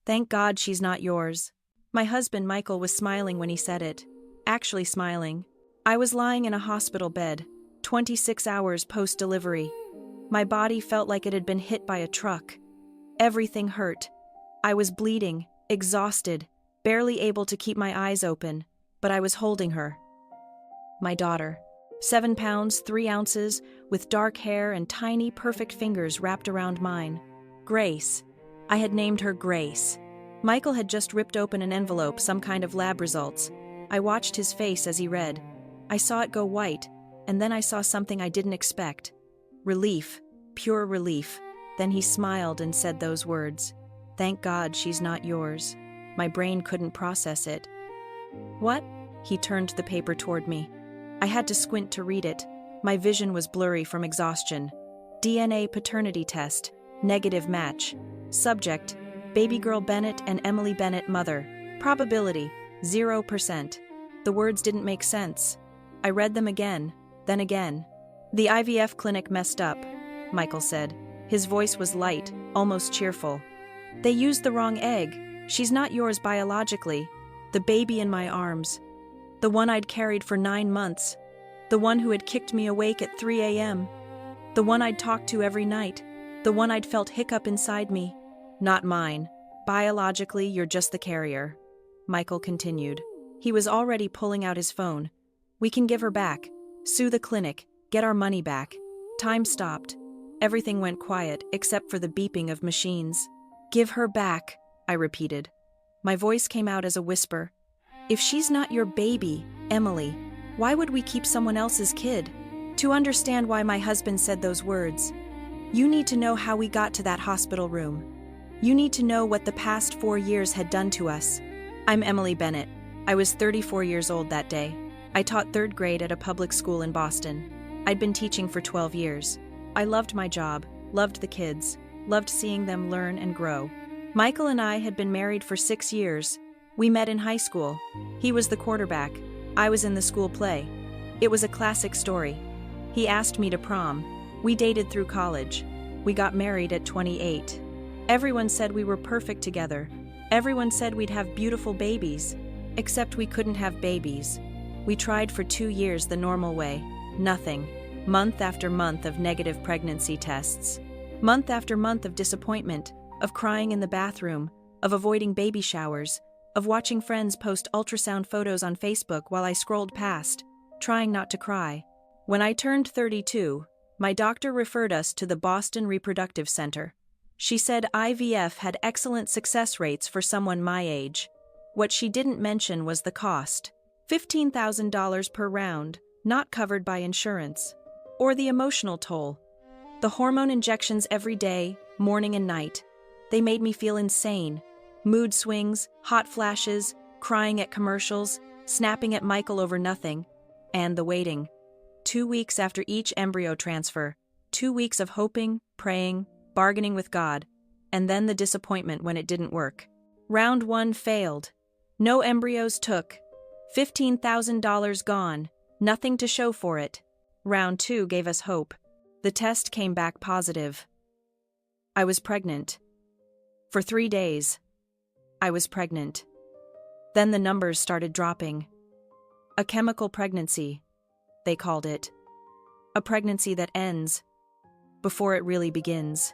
Thank God she's not yours. My husband Michael was smiling when he said it. Actually smiling. I was lying in a hospital bed, 26 hours post-delivery. My body felt like it had been hit by a truck. Everything hurt. I was bleeding, exhausted, barely able to keep my eyes open, but I was holding her. My daughter. 7 pounds, 3 ounces, with dark hair and tiny, perfect fingers wrapped around mine. Grace. I had named her Grace. Michael had just ripped open an envelope, some kind of lab results. I watched his face as he read. I saw it go white, and then I saw something I didn't expect. Relief. Pure relief. Then he smiled and said those words. Thank God she's not yours. My brain couldn't process it. What? He turned the paper toward me. I had to squint to read it. My vision was blurry from exhaustion. DNA paternity test. Negative match. Subject: baby girl Bennett and Emily Bennett mother. Probability: 0%. The words didn't make sense. I read them again, then again. The IVF clinic messed up, Michael said. His voice was light, almost cheerful. They used the wrong egg. She's not yours biologically. The baby in my arms. The one I'd carried for 9 months. The one who had kicked me awake at 3 a.m. The one I'd talked to every night. The one I'd felt hiccup inside me. Not mine. Biologically, you're just the carrier. Michael continued. He was already pulling out his phone. We can give her back. Sue the clinic. Get our money back. Time stopped. Everything went quiet, except for the beeping of machines. Give her back, I repeated. My voice came out as a whisper. If she's not your baby, Emily, why would we keep someone else's kid? To understand why my husband said those words, you need to know how we got to that hospital room. You need to know what the past 4 years had done to us. I'm Emily Bennett. I was 34 years old that day. I taught 3rd grade at a public school in Boston. I'd been teaching for 12 years. I loved my job, loved the kids, loved seeing them learn and grow. Michael and I had been married for 6 years. We met in high school. He was the quarterback. I was in the school play. It was a classic story. He asked me to prom. We dated through college. We got married at 28. Everyone said we were perfect together. Everyone said we'd have beautiful babies. Except we couldn't have babies. We tried for 2 years the normal way. Nothing. Month after month of negative pregnancy tests. Month after month of disappointment, of crying in the bathroom, of avoiding baby showers, of watching friends post ultrasound photos on Facebook while I scrolled past, trying not to cry. When I turned 32, my doctor referred us to the Boston Reproductive Center. She said IVF had excellent success rates for someone my age. What she didn't mention was the cost. $15,000 per round, not covered by insurance. Or the emotional toll. The hormone injections every day, morning and night. They made me feel insane. Mood swings, hot flashes, crying at commercials, snapping at Michael over nothing, and the waiting. 2 weeks after each embryo transfer, 2 weeks of hoping, praying, bargaining with God, and then the disappointment when it didn't work. Round 1 failed. No embryos took. $15,000 gone, nothing to show for it. Round 2 gave us hope. The test came back positive. I was pregnant. For 3 days, I was pregnant. Then the numbers started dropping. A chemical pregnancy, they called it. A pregnancy that ends before it really begins.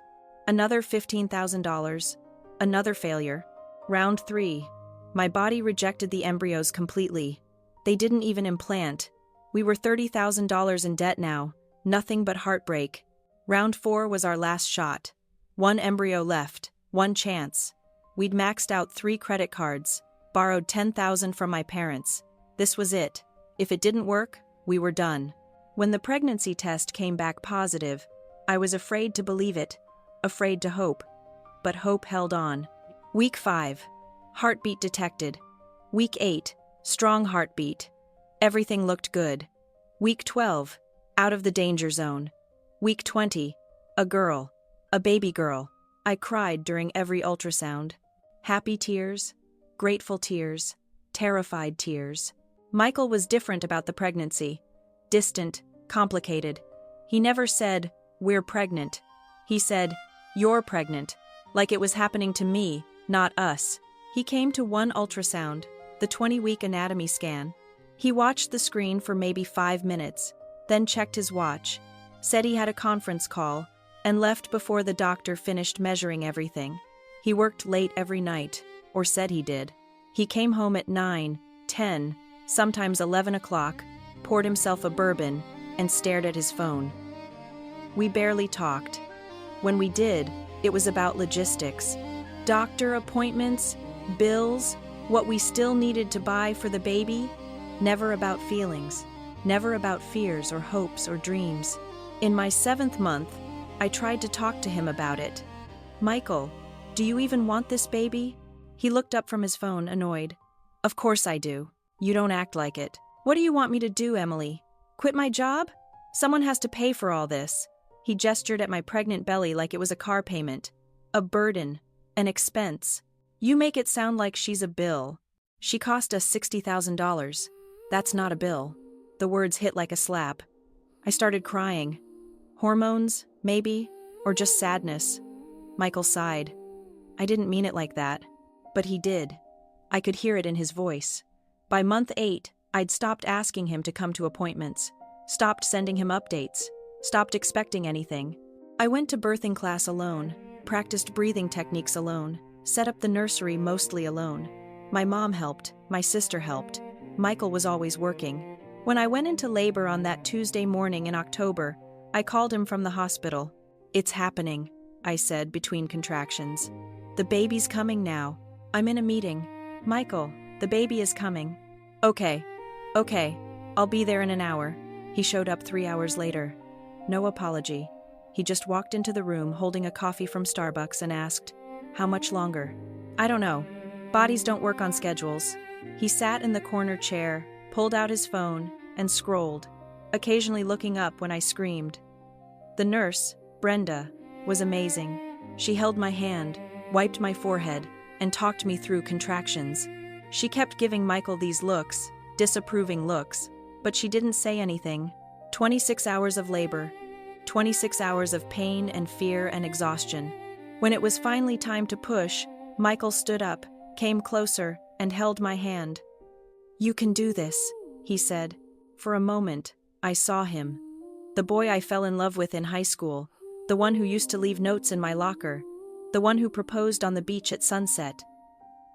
Another $15,000. Another failure. Round 3. My body rejected the embryos completely. They didn't even implant. We were $30,000 in debt now. Nothing but heartbreak. Round 4 was our last shot. 1 embryo left. 1 chance. We'd maxed out 3 credit cards. Borrowed $10,000 from my parents. This was it. If it didn't work, we were done. When the pregnancy test came back positive, I was afraid to believe it. Afraid to hope. But hope held on. Week 5. Heartbeat detected. Week 8. Strong heartbeat. Everything looked good. Week 12. Out of the danger zone. Week 20. A girl. A baby girl. I cried during every ultrasound. Happy tears. Grateful tears. Terrified tears. Michael was different about the pregnancy. Distant. Complicated. He never said, "We're pregnant." He said, "You're pregnant." Like it was happening to me, Not us. He came to one ultrasound, the 20-week anatomy scan. He watched the screen for maybe 5 minutes, then checked his watch, said he had a conference call, and left before the doctor finished measuring everything. He worked late every night, or said he did. He came home at 9, 10, sometimes 11 o'clock, poured himself a bourbon, and stared at his phone. We barely talked. When we did, it was about logistics. Doctor appointments, bills, what we still needed to buy for the baby. Never about feelings. Never about fears or hopes or dreams. In my 7th month, I tried to talk to him about it. Michael, do you even want this baby? He looked up from his phone, annoyed. Of course I do. You don't act like it. What do you want me to do, Emily? Quit my job? Someone has to pay for all this. He gestured at my pregnant belly like it was a car payment. A burden. An expense. You make it sound like she's a bill. She cost us $60,000. That's not a bill. The words hit like a slap. I started crying. Hormones, maybe, or just sadness. Michael sighed. I didn't mean it like that. But he did. I could hear it in his voice. By month 8, I'd stopped asking him to come to appointments, stopped sending him updates, stopped expecting anything. I went to birthing class alone, practiced breathing techniques alone, set up the nursery mostly alone. My mom helped, my sister helped. Michael was always working. When I went into labor on that Tuesday morning in October, I called him from the hospital. It's happening, I said between contractions. The baby's coming now. I'm in a meeting. Michael, the baby is coming. Okay, I'll be there in an hour. He showed up 3 hours later. No apology. He just walked into the room holding a coffee from Starbucks and asked, how much longer? I don't know. Bodies don't work on schedules. He sat in the corner chair, pulled out his phone, and scrolled, occasionally looking up when I screamed. The nurse, Brenda, was amazing. She held my hand, wiped my forehead, and talked me through contractions. She kept giving Michael these looks, disapproving looks, but she didn't say anything. 26 hours of labor, 26 hours of pain and fear and exhaustion. When it was finally time to push, Michael stood up, came closer, and held my hand. You can do this, he said. For a moment, I saw him. The boy I fell in love with in high school, the one who used to leave notes in my locker, the one who proposed on the beach at sunset.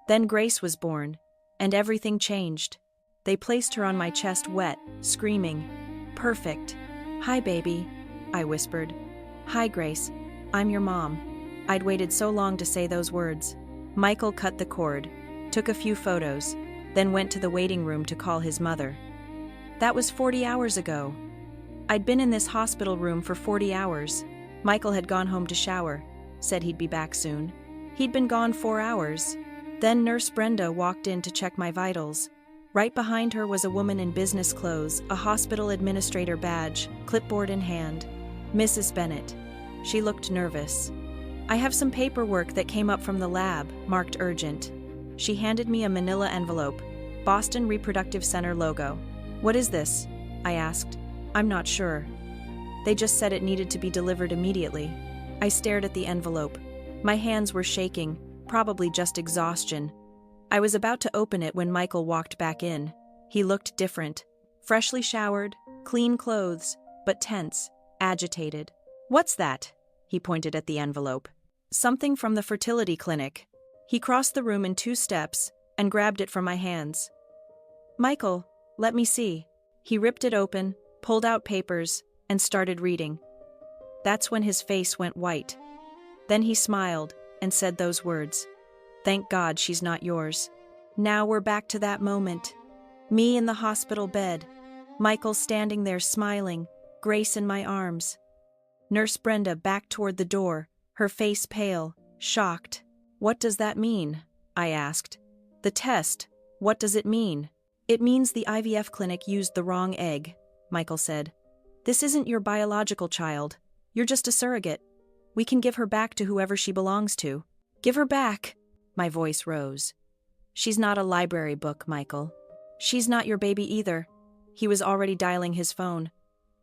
Then Grace was born, and everything changed. They placed her on my chest wet, screaming, perfect. Hi, baby, I whispered. Hi, Grace. I'm your mom. I'd waited so long to say those words. Michael cut the cord, took a few photos, then went to the waiting room to call his mother. That was 40 hours ago. I'd been in this hospital room for 40 hours. Michael had gone home to shower, said he'd be back soon. He'd been gone 4 hours. Then Nurse Brenda walked in to check my vitals. Right behind her was a woman in business clothes, a hospital administrator badge, clipboard in hand. Mrs. Bennett. She looked nervous. I have some paperwork that came up from the lab, marked urgent. She handed me a manila envelope, Boston Reproductive Center logo. What is this? I asked. I'm not sure. They just said it needed to be delivered immediately. I stared at the envelope. My hands were shaking, probably just exhaustion. I was about to open it when Michael walked back in. He looked different. Freshly showered, clean clothes, but tense, agitated. What's that? He pointed at the envelope. Something from the fertility clinic. He crossed the room in 2 steps and grabbed it from my hands. Michael, let me see. He ripped it open, pulled out papers, and started reading. That's when his face went white. Then he smiled and said those words. Thank God she's not yours. Now we're back to that moment. Me in the hospital bed. Michael standing there smiling, Grace in my arms. Nurse Brenda back toward the door, her face pale, shocked. What does that mean? I asked. The test, what does it mean? It means the IVF clinic used the wrong egg, Michael said. This isn't your biological child. You're just a surrogate. We can give her back to whoever she belongs to. Give her back. My voice rose. She's not a library book, Michael. She's not your baby either. He was already dialing his phone.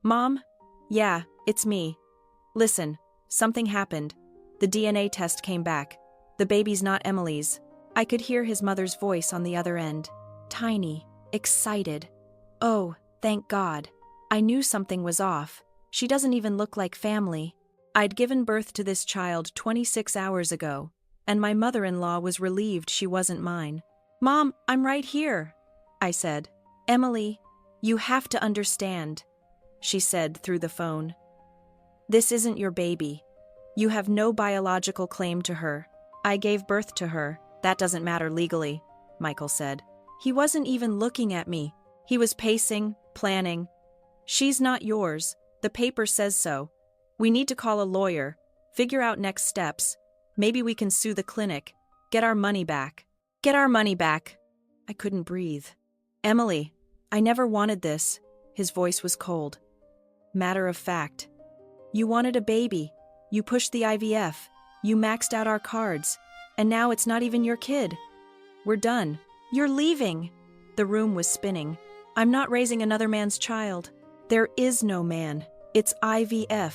Mom? Yeah, it's me. Listen, something happened. The DNA test came back. The baby's not Emily's. I could hear his mother's voice on the other end. Tiny, excited. Oh, thank God. I knew something was off. She doesn't even look like family. I'd given birth to this child 26 hours ago, and my mother-in-law was relieved she wasn't mine. Mom, I'm right here, I said. Emily, you have to understand, she said through the phone. This isn't your baby. You have no biological claim to her. I gave birth to her. That doesn't matter legally, Michael said. He wasn't even looking at me. He was pacing, planning. She's not yours. The paper says so. We need to call a lawyer, figure out next steps. Maybe we can sue the clinic. Get our money back. Get our money back. I couldn't breathe. Emily, I never wanted this. His voice was cold. Matter of fact. You wanted a baby. You pushed the IVF. You maxed out our cards. And now it's not even your kid. We're done. You're leaving. The room was spinning. I'm not raising another man's child. There is no man. It's IVF.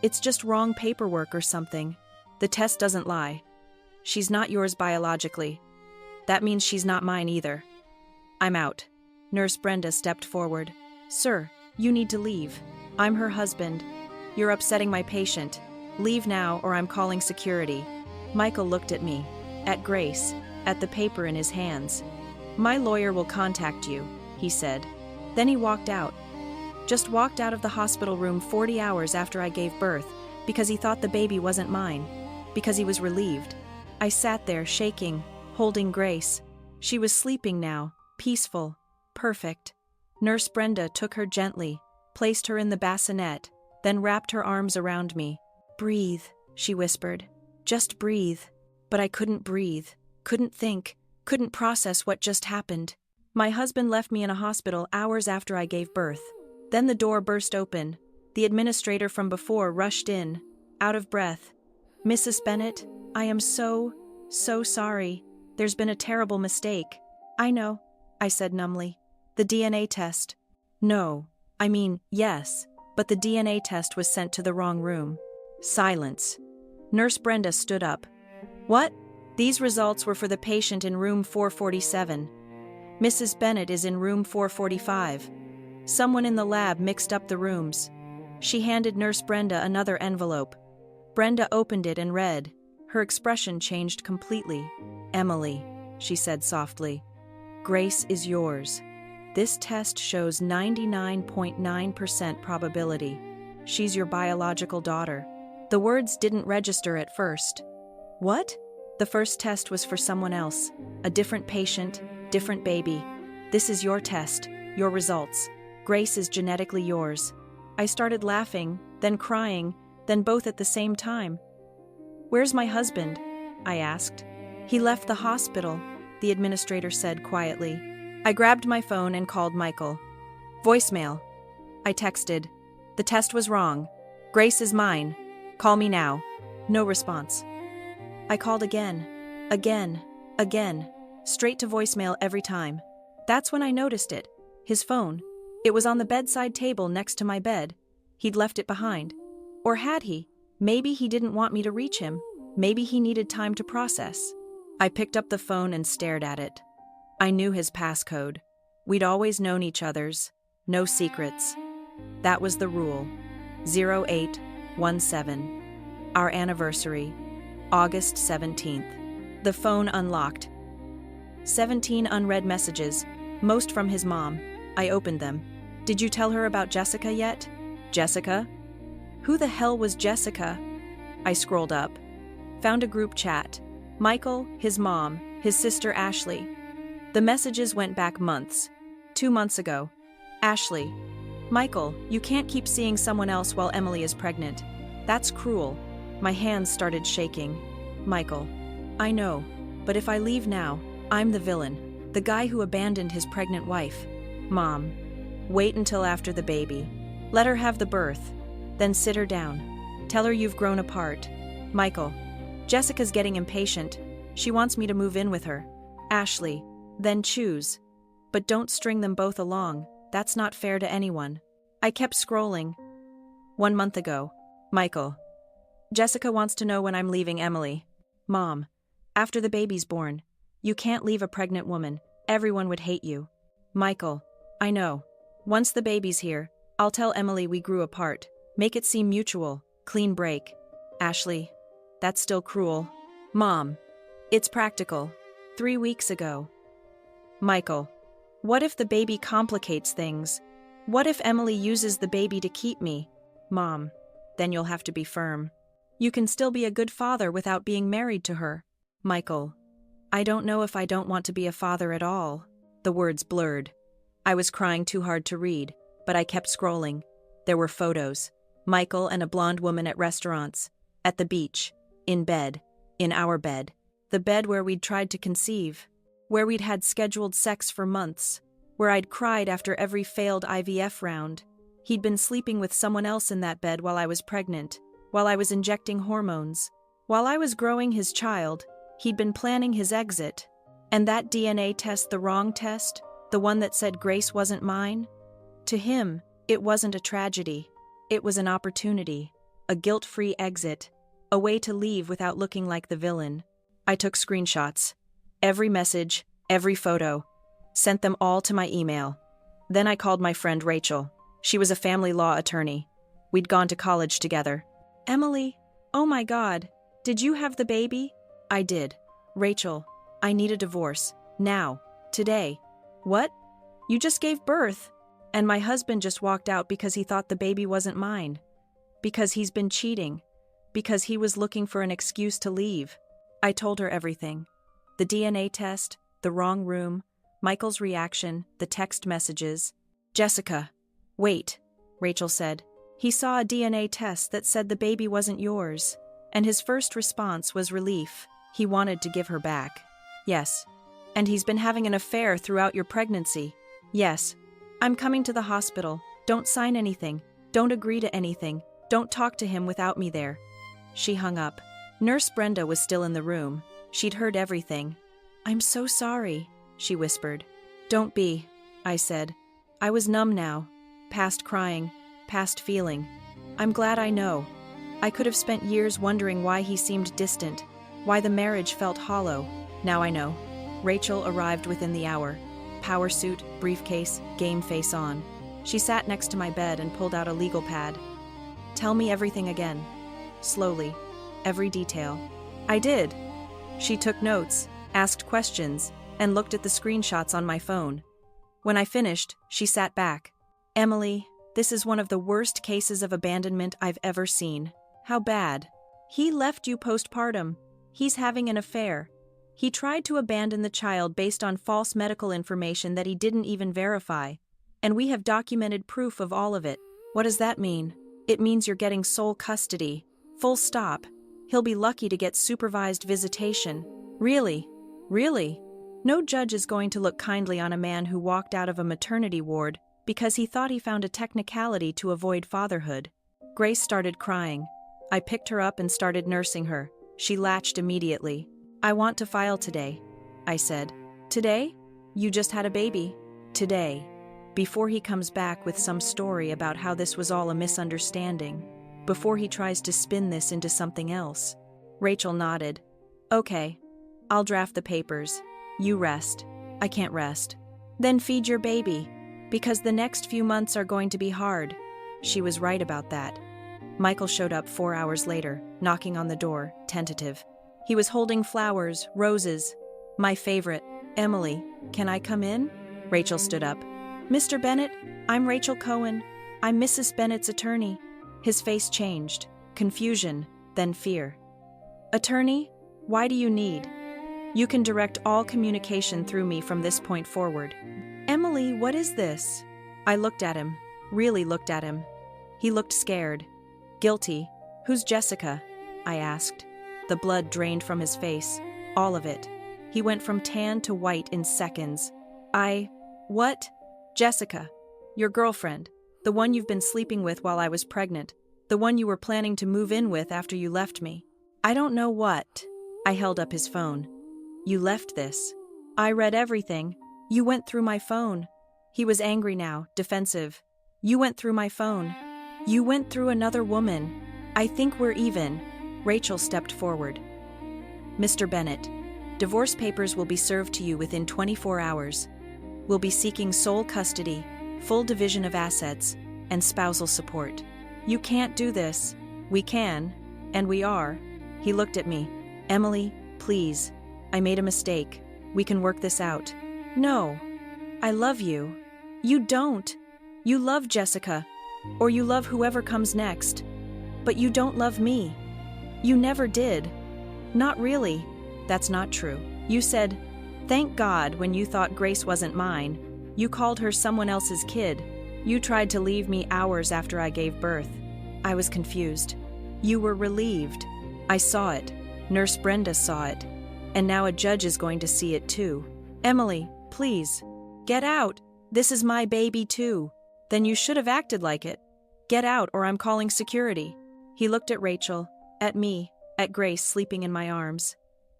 It's just wrong paperwork or something. The test doesn't lie. She's not yours biologically. That means she's not mine either. I'm out. Nurse Brenda stepped forward. Sir, you need to leave. I'm her husband. You're upsetting my patient. Leave now or I'm calling security. Michael looked at me, at Grace, at the paper in his hands. My lawyer will contact you, he said. Then he walked out. Just walked out of the hospital room 40 hours after I gave birth because he thought the baby wasn't mine, because he was relieved. I sat there shaking, holding Grace. She was sleeping now, peaceful, perfect. Nurse Brenda took her gently, placed her in the bassinet, then wrapped her arms around me. Breathe, she whispered. Just breathe. But I couldn't breathe, couldn't think, couldn't process what just happened. My husband left me in a hospital hours after I gave birth. Then the door burst open. The administrator from before rushed in, out of breath. Mrs. Bennett, I am so sorry. There's been a terrible mistake. I know, I said numbly. The DNA test. No, I mean, yes, but the DNA test was sent to the wrong room. Silence. Nurse Brenda stood up. What? These results were for the patient in room 447. Mrs. Bennett is in room 445. Someone in the lab mixed up the rooms. She handed Nurse Brenda another envelope. Brenda opened it and read. Her expression changed completely. Emily, she said softly. Grace is yours. This test shows 99.9% probability. She's your biological daughter. The words didn't register at first. What? The first test was for someone else. A different patient, different baby. This is your test, your results. Grace is genetically yours. I started laughing, then crying, then both at the same time. Where's my husband? I asked. He left the hospital, the administrator said quietly. I grabbed my phone and called Michael. Voicemail. I texted. The test was wrong. Grace is mine. Call me now. No response. I called again, straight to voicemail every time. That's when I noticed it. His phone. It was on the bedside table next to my bed. He'd left it behind. Or had he? Maybe he didn't want me to reach him. Maybe he needed time to process. I picked up the phone and stared at it. I knew his passcode. We'd always known each other's. No secrets. That was the rule. 0817. Our anniversary. August 17th. The phone unlocked. 17 unread messages, most from his mom. I opened them. Did you tell her about Jessica yet? Jessica? Who the hell was Jessica? I scrolled up. Found a group chat. Michael, his mom, his sister Ashley. The messages went back months. 2 months ago. Ashley. Michael, you can't keep seeing someone else while Emily is pregnant. That's cruel. My hands started shaking. Michael. I know, but if I leave now, I'm the villain. The guy who abandoned his pregnant wife. Mom. Wait until after the baby. Let her have the birth. Then sit her down. Tell her you've grown apart. Michael. Jessica's getting impatient. She wants me to move in with her. Ashley. Then choose. But don't string them both along. That's not fair to anyone. I kept scrolling. 1 month ago. Michael. Jessica wants to know when I'm leaving Emily. Mom. After the baby's born. You can't leave a pregnant woman. Everyone would hate you. Michael, I know. Once the baby's here, I'll tell Emily we grew apart. Make it seem mutual. Clean break. Ashley, that's still cruel. Mom, it's practical. 3 weeks ago. Michael, what if the baby complicates things? What if Emily uses the baby to keep me? Mom, then you'll have to be firm. You can still be a good father without being married to her. Michael, I don't know if I don't want to be a father at all. The words blurred. I was crying too hard to read, but I kept scrolling. There were photos. Michael and a blonde woman at restaurants, at the beach, in bed, in our bed. The bed where we'd tried to conceive, where we'd had scheduled sex for months, where I'd cried after every failed IVF round. He'd been sleeping with someone else in that bed while I was pregnant, while I was injecting hormones. While I was growing his child, he'd been planning his exit. And that DNA test, the wrong test, the one that said Grace wasn't mine? To him, it wasn't a tragedy. It was an opportunity, a guilt-free exit, a way to leave without looking like the villain. I took screenshots. Every message, every photo. Sent them all to my email. Then I called my friend Rachel. She was a family law attorney. We'd gone to college together. Emily, oh my God, did you have the baby? I did. Rachel, I need a divorce. Now. Today. What? You just gave birth. And my husband just walked out because he thought the baby wasn't mine. Because he's been cheating. Because he was looking for an excuse to leave. I told her everything. The DNA test, the wrong room, Michael's reaction, the text messages. Jessica, wait, Rachel said. He saw a DNA test that said the baby wasn't yours. And his first response was relief. He wanted to give her back. Yes. And he's been having an affair throughout your pregnancy. Yes. I'm coming to the hospital. Don't sign anything. Don't agree to anything. Don't talk to him without me there. She hung up. Nurse Brenda was still in the room. She'd heard everything. I'm so sorry, she whispered. Don't be, I said. I was numb now. Past crying, past feeling. I'm glad I know. I could have spent years wondering why he seemed distant, why the marriage felt hollow. Now I know. Rachel arrived within the hour. Power suit, briefcase, game face on. She sat next to my bed and pulled out a legal pad. Tell me everything again. Slowly. Every detail. I did. She took notes, asked questions, and looked at the screenshots on my phone. When I finished, she sat back. Emily, this is one of the worst cases of abandonment I've ever seen. How bad? He left you postpartum. He's having an affair. He tried to abandon the child based on false medical information that he didn't even verify. And we have documented proof of all of it. What does that mean? It means you're getting sole custody. Full stop. He'll be lucky to get supervised visitation. Really? Really? No judge is going to look kindly on a man who walked out of a maternity ward because he thought he found a technicality to avoid fatherhood. Grace started crying. I picked her up and started nursing her. She latched immediately. I want to file today, I said. Today? You just had a baby. Today. Before he comes back with some story about how this was all a misunderstanding. Before he tries to spin this into something else. Rachel nodded. Okay. I'll draft the papers. You rest. I can't rest. Then feed your baby. Because the next few months are going to be hard. She was right about that. Michael showed up 4 hours later, knocking on the door, tentative. He was holding flowers, roses. My favorite. Emily, can I come in? Rachel stood up. Mr. Bennett, I'm Rachel Cohen. I'm Mrs. Bennett's attorney. His face changed. Confusion, then fear. Attorney, why do you need? You can direct all communication through me from this point forward. Emily, what is this? I looked at him, really looked at him. He looked scared. Guilty. Who's Jessica? I asked. The blood drained from his face. All of it. He went from tan to white in seconds. What? Jessica. Your girlfriend. The one you've been sleeping with while I was pregnant. The one you were planning to move in with after you left me. I don't know what. I held up his phone. You left this. I read everything. You went through my phone. He was angry now, defensive. You went through my phone. You went through another woman. I think we're even. Rachel stepped forward. Mr. Bennett, Divorce papers will be served to you within 24 hours. We'll be seeking sole custody, full division of assets, and spousal support. You can't do this. We can, and we are. He looked at me. Emily, please. I made a mistake. We can work this out. No. I love you. You don't. You love Jessica. Or you love whoever comes next. But you don't love me. You never did. Not really. That's not true. You said, "Thank God," when you thought Grace wasn't mine. You called her someone else's kid. You tried to leave me hours after I gave birth. I was confused. You were relieved. I saw it. Nurse Brenda saw it. And now a judge is going to see it too. Emily, please. Get out. This is my baby too. Then you should have acted like it. Get out or I'm calling security. He looked at Rachel, at me, at Grace sleeping in my arms.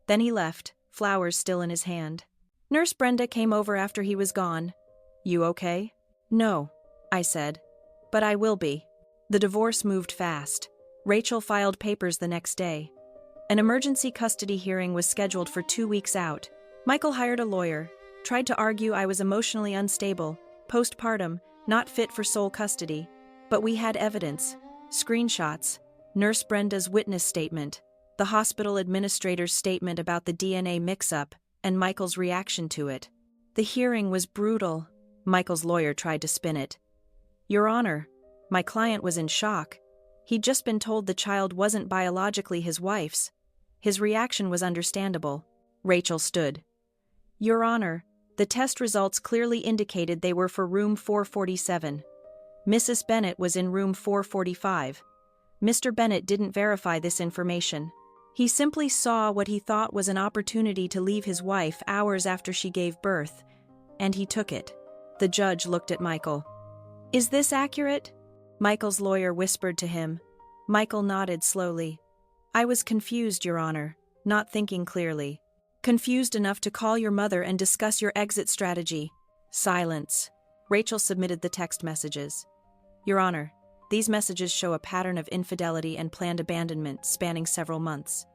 Then he left, flowers still in his hand. Nurse Brenda came over after he was gone. You okay? No, I said. But I will be. The divorce moved fast. Rachel filed papers the next day. An emergency custody hearing was scheduled for 2 weeks out. Michael hired a lawyer, tried to argue I was emotionally unstable, postpartum, not fit for sole custody. But we had evidence, screenshots, Nurse Brenda's witness statement, the hospital administrator's statement about the DNA mix-up, and Michael's reaction to it. The hearing was brutal. Michael's lawyer tried to spin it. Your Honor, my client was in shock. He'd just been told the child wasn't biologically his wife's. His reaction was understandable. Rachel stood. Your Honor, the test results clearly indicated they were for room 447. Mrs. Bennett was in room 445. Mr. Bennett didn't verify this information. He simply saw what he thought was an opportunity to leave his wife hours after she gave birth, and he took it. The judge looked at Michael. Is this accurate? Michael's lawyer whispered to him. Michael nodded slowly. I was confused, Your Honor, not thinking clearly. Confused enough to call your mother and discuss your exit strategy. Silence. Rachel submitted the text messages. Your Honor, these messages show a pattern of infidelity and planned abandonment spanning several months.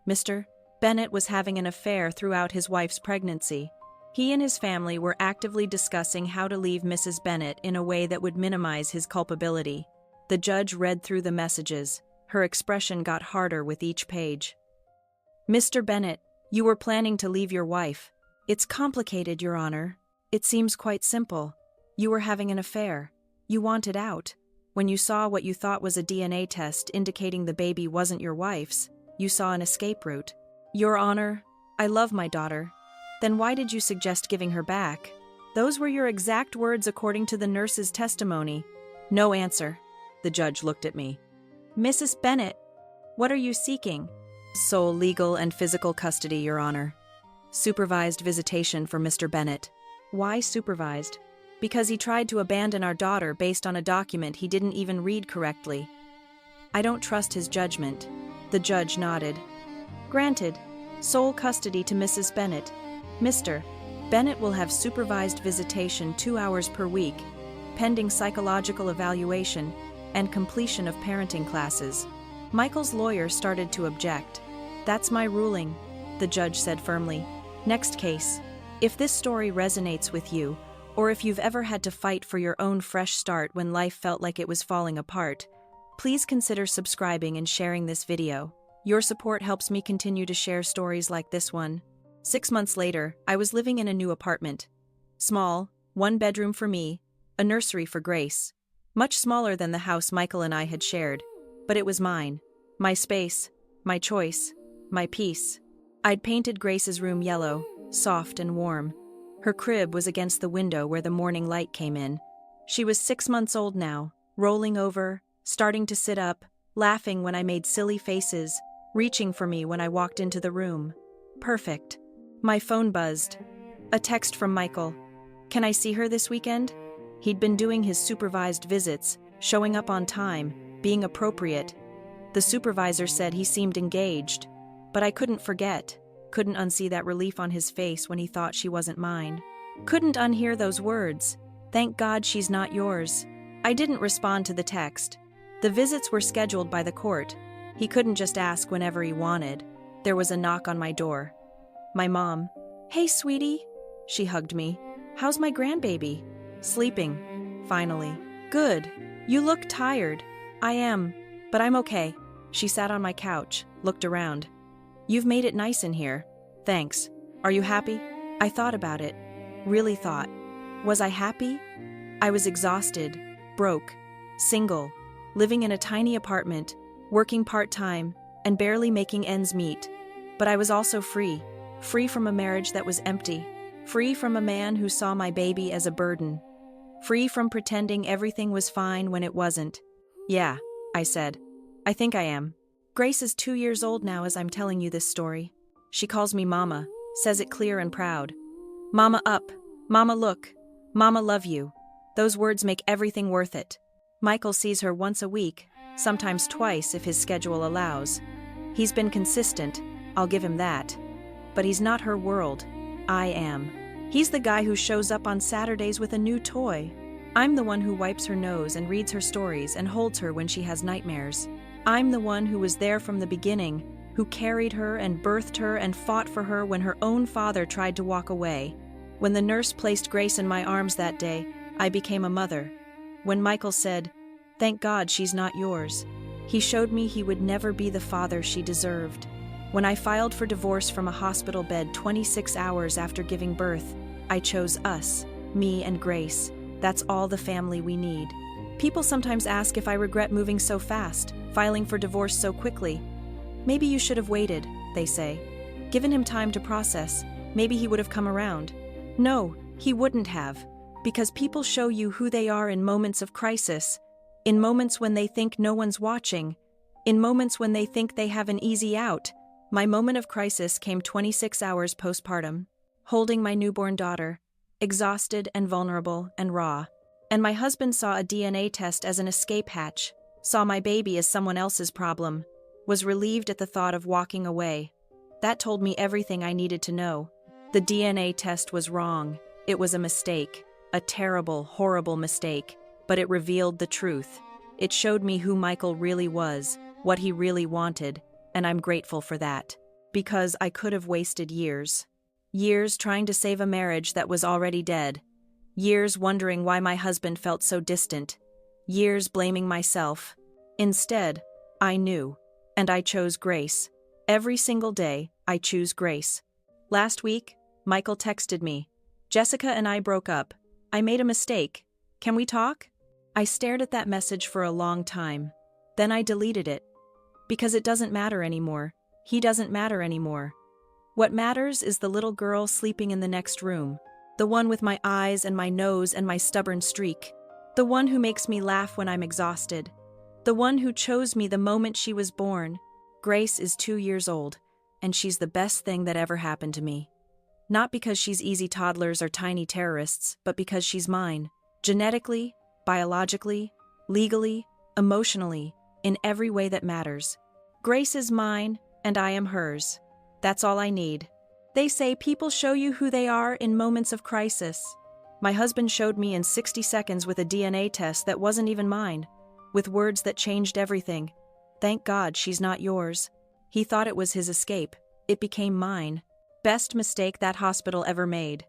Mr. Bennett was having an affair throughout his wife's pregnancy. He and his family were actively discussing how to leave Mrs. Bennett in a way that would minimize his culpability. The judge read through the messages. Her expression got harder with each page. Mr. Bennett, you were planning to leave your wife. It's complicated, Your Honor. It seems quite simple. You were having an affair. You wanted out. When you saw what you thought was a DNA test indicating the baby wasn't your wife's, you saw an escape route. Your Honor, I love my daughter. Then why did you suggest giving her back? Those were your exact words according to the nurse's testimony. No answer. The judge looked at me. Mrs. Bennett, what are you seeking? Sole legal and physical custody, Your Honor. Supervised visitation for Mr. Bennett. Why supervised? Because he tried to abandon our daughter based on a document he didn't even read correctly. I don't trust his judgment. The judge nodded. Granted. Sole custody to Mrs. Bennett. Mr. Bennett will have supervised visitation 2 hours per week, pending psychological evaluation and completion of parenting classes. Michael's lawyer started to object. That's my ruling, the judge said firmly. Next case. If this story resonates with you, or if you've ever had to fight for your own fresh start when life felt like it was falling apart, please consider subscribing and sharing this video. Your support helps me continue to share stories like this one. 6 months later, I was living in a new apartment. Small, 1 bedroom for me, a nursery for Grace. Much smaller than the house Michael and I had shared, but it was mine. My space, my choice, my peace. I'd painted Grace's room yellow, soft and warm. Her crib was against the window where the morning light came in. She was 6 months old now, rolling over, starting to sit up, laughing when I made silly faces, reaching for me when I walked into the room. Perfect. My phone buzzed. A text from Michael. Can I see her this weekend? He'd been doing his supervised visits, showing up on time, being appropriate. The supervisor said he seemed engaged, but I couldn't forget. Couldn't unsee that relief on his face when he thought she wasn't mine. Couldn't unhear those words. Thank God she's not yours. I didn't respond to the text. The visits were scheduled by the court. He couldn't just ask whenever he wanted. There was a knock on my door. My mom. Hey, sweetie. She hugged me. How's my grandbaby? Sleeping. Finally. Good. You look tired. I am. But I'm okay. She sat on my couch, looked around. You've made it nice in here. Thanks. Are you happy? I thought about it. Really thought. Was I happy? I was exhausted, broke, single, living in a tiny apartment, working part-time, and barely making ends meet. But I was also free. Free from a marriage that was empty. Free from a man who saw my baby as a burden. Free from pretending everything was fine when it wasn't. Yeah, I said. I think I am. Grace is 2 years old now as I'm telling you this story. She calls me Mama, says it clear and proud. Mama up. Mama look. Mama love you. Those words make everything worth it. Michael sees her once a week, sometimes twice if his schedule allows. He's been consistent, I'll give him that. But he's not her world. I am. He's the guy who shows up on Saturdays with a new toy. I'm the one who wipes her nose and reads her stories and holds her when she has nightmares. I'm the one who was there from the beginning, who carried her and birthed her and fought for her when her own father tried to walk away. When the nurse placed Grace in my arms that day, I became a mother. When Michael said, "Thank God she's not yours," he showed me he would never be the father she deserved. When I filed for divorce from a hospital bed 26 hours after giving birth, I chose us, me and Grace. That's all the family we need. People sometimes ask if I regret moving so fast, filing for divorce so quickly. Maybe you should have waited, they say. Given him time to process, maybe he would have come around. No, he wouldn't have. Because people show you who they are in moments of crisis, in moments when they think no one's watching, in moments when they think they have an easy out. My moment of crisis came 26 hours postpartum, holding my newborn daughter, exhausted and vulnerable and raw. And my husband saw a DNA test as an escape hatch, saw my baby as someone else's problem, was relieved at the thought of walking away. That told me everything I needed to know. The DNA test was wrong. It was a mistake. A terrible, horrible mistake, but it revealed the truth. It showed me who Michael really was, what he really wanted, and I'm grateful for that. Because I could have wasted years. Years trying to save a marriage that was already dead. Years wondering why my husband felt so distant. Years blaming myself. Instead, I knew, and I chose Grace. Every single day, I choose Grace. Last week, Michael texted me. Jessica and I broke up. I made a mistake. Can we talk? I stared at that message for a long time. Then I deleted it. Because it doesn't matter anymore. He doesn't matter anymore. What matters is the little girl sleeping in the next room. The one with my eyes and my nose and my stubborn streak. The one who makes me laugh when I'm exhausted. The one who chose me the moment she was born. Grace is 2 years old, and she's the best thing that ever happened to me. Not because she's easy toddlers or tiny terrorists, but because she's mine. Genetically, biologically, legally, emotionally, in every way that matters. Grace is mine, and I am hers. That's all I need. They say people show you who they are in moments of crisis. My husband showed me in 60 seconds with a DNA test that wasn't even mine, with words that changed everything. Thank God she's not yours. He thought it was his escape. It became mine. Best mistake that hospital ever made.